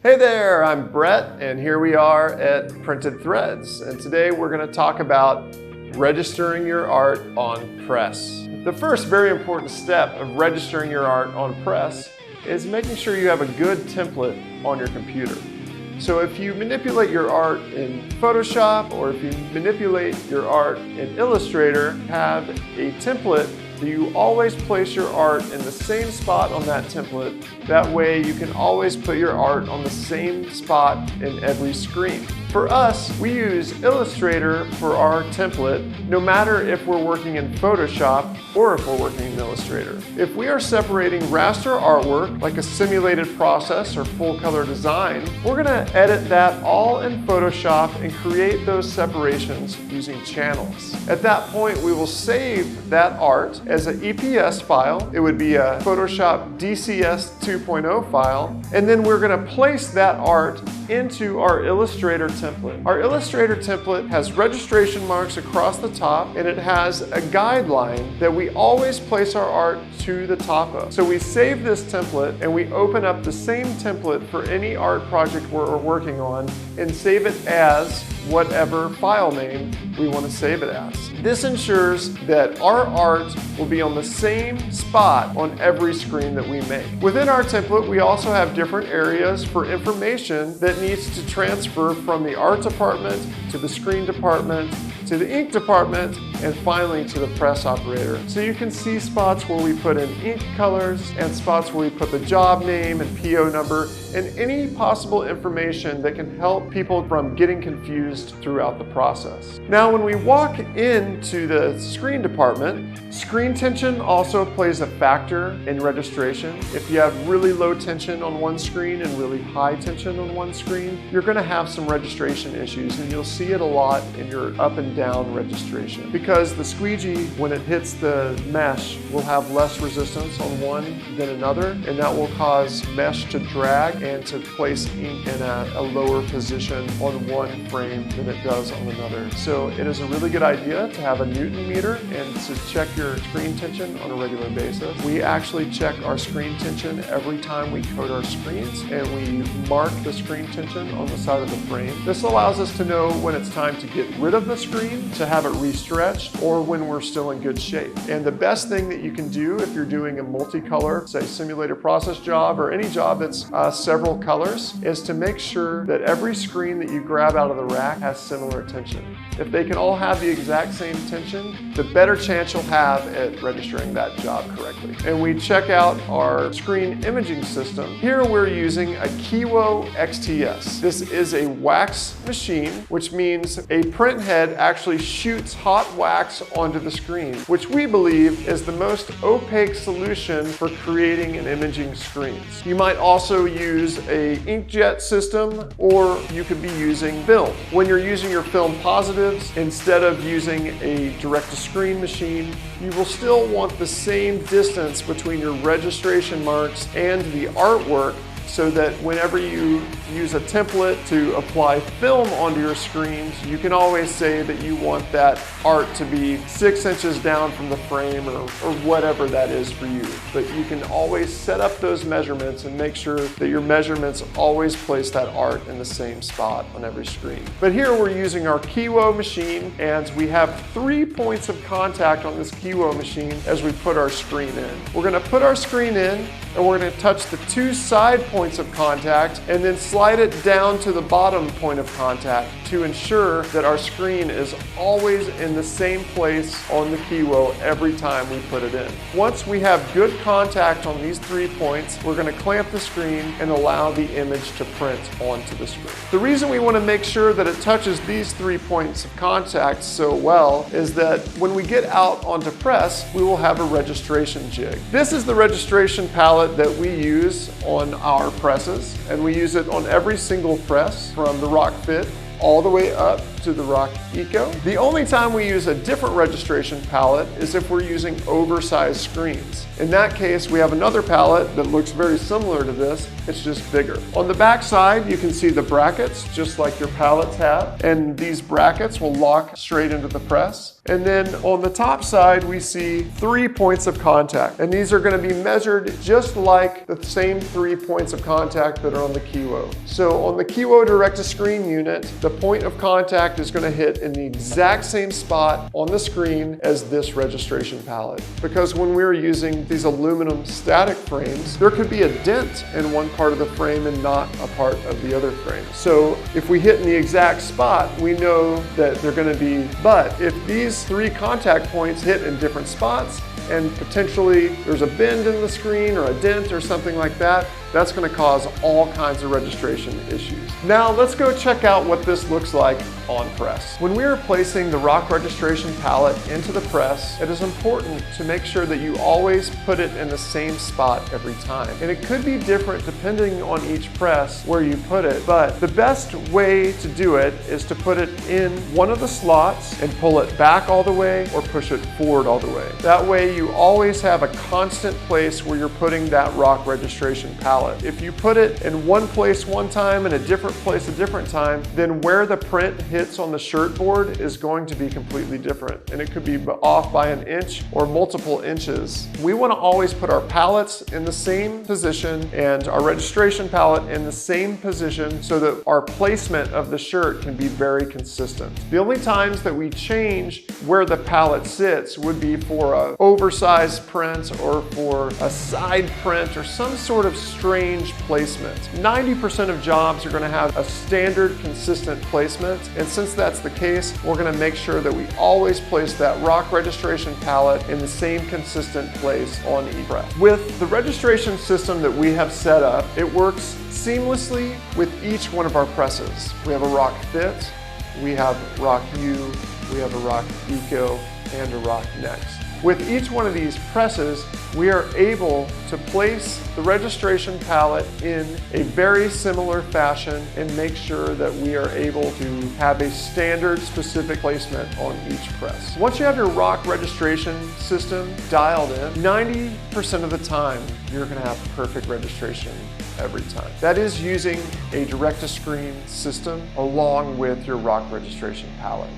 Hey there, I'm Brett, and here we are at Printed Threads. And today we're going to talk about registering your art on press. The first very important step of registering your art on press is making sure you have a good template on your computer. So if you manipulate your art in Photoshop or if you manipulate your art in Illustrator, have a template that you always place your art in the same spot on that template. That way you can always put your art on the same spot in every screen. For us, we use Illustrator for our template, no matter if we're working in Photoshop or if we're working in Illustrator. If we are separating raster artwork, like a simulated process or full color design, we're gonna edit that all in Photoshop and create those separations using channels. At that point, we will save that art as an EPS file. It would be a Photoshop DCS 2.0 file, and then we're gonna place that art into our Illustrator template. Our Illustrator template has registration marks across the top, and it has a guideline that we always place our art to the top of. So we save this template and we open up the same template for any art project we're working on and save it as whatever file name we want to save it as. This ensures that our art will be on the same spot on every screen that we make. Within our template, we also have different areas for information that needs to transfer from the art department to the screen department to the ink department, and finally to the press operator. So you can see spots where we put in ink colors and spots where we put the job name and PO number and any possible information that can help people from getting confused throughout the process. Now, when we walk into the screen department, screen tension also plays a factor in registration. If you have really low tension on one screen and really high tension on one screen, you're going to have some registration issues, and you'll see it a lot in your up and down registration. Because the squeegee, when it hits the mesh, will have less resistance on one than another, and that will cause mesh to drag and to place ink in a lower position on one frame than it does on another. So it is a really good idea to have a Newton meter and to check your screen tension on a regular basis. We actually check our screen tension every time we code our screens, and we mark the screen tension on the side of the frame. This allows us to know when it's time to get rid of the screen, to have it restretched, or when we're still in good shape. And the best thing that you can do if you're doing a multicolor, say simulated process job or any job that's several colors, is to make sure that every screen that you grab out of the rack has similar tension. If they can all have the exact same tension, the better chance you'll have at registering that job correctly. And we check out our screen imaging system. Here we're using a Kiwo XTS. This is a wax machine, which means a print head actually shoots hot wax onto the screen, which we believe is the most opaque solution for creating and imaging screens. You might also use a inkjet system, or you could be using film. When you're using your film positives, instead of using a direct-to-screen machine, you will still want the same distance between your registration marks and the artwork, so that whenever you use a template to apply film onto your screens, you can always say that you want that art to be 6 inches down from the frame or whatever that is for you. But you can always set up those measurements and make sure that your measurements always place that art in the same spot on every screen. But here we're using our Kiwo machine, and we have 3 points of contact on this Kiwo machine as we put our screen in. We're going to put our screen in, and we're going to touch the 2 side points of contact and then slide it down to the bottom point of contact to ensure that our screen is always in the same place on the Kiwo every time we put it in. Once we have good contact on these 3 points, we're going to clamp the screen and allow the image to print onto the screen. The reason we want to make sure that it touches these 3 points of contact so well is that when we get out onto press, we will have a registration jig. This is the registration palette that we use on our presses, and we use it on every single press from the ROQ Fit all the way up to the ROQ Eco. The only time we use a different registration palette is if we're using oversized screens. In that case, we have another palette that looks very similar to this, it's just bigger. On the back side, you can see the brackets, just like your palettes have, and these brackets will lock straight into the press. And then on the top side, we see 3 points of contact, and these are going to be measured just like the same 3 points of contact that are on the Kiwo. So on the Kiwo direct-to-screen unit, the point of contact is going to hit in the exact same spot on the screen as this registration palette. Because when we're using these aluminum static frames, there could be a dent in one part of the frame and not a part of the other frame. So if we hit in the exact spot, we know that they're going to be, but if these 3 contact points hit in different spots and potentially there's a bend in the screen or a dent or something like that, that's going to cause all kinds of registration issues. Now let's go check out what this looks like on press. When we are placing the ROQ registration palette into the press, it is important to make sure that you always put it in the same spot every time. And it could be different depending on each press where you put it, but the best way to do it is to put it in one of the slots and pull it back all the way or push it forward all the way. That way you always have a constant place where you're putting that ROQ registration palette. If you put it in one place one time and a different place a different time, then where the print hits on the shirt board is going to be completely different, and it could be off by an inch or multiple inches. We want to always put our palettes in the same position and our registration palette in the same position so that our placement of the shirt can be very consistent. The only times that we change where the palette sits would be for an oversized print or for a side print or some sort of strange placement. 90% of jobs are going to have a standard consistent placement, and since that's the case, we're going to make sure that we always place that ROQ registration palette in the same consistent place on each press. With the registration system that we have set up, it works seamlessly with each one of our presses. We have a ROQ Fit, we have ROQ U, we have a ROQ Eco, and a ROQ Next. With each one of these presses, we are able to place the registration palette in a very similar fashion and make sure that we are able to have a standard specific placement on each press. Once you have your ROQ registration system dialed in, 90% of the time, you're going to have perfect registration every time. That is using a direct-to-screen system along with your ROQ registration palette.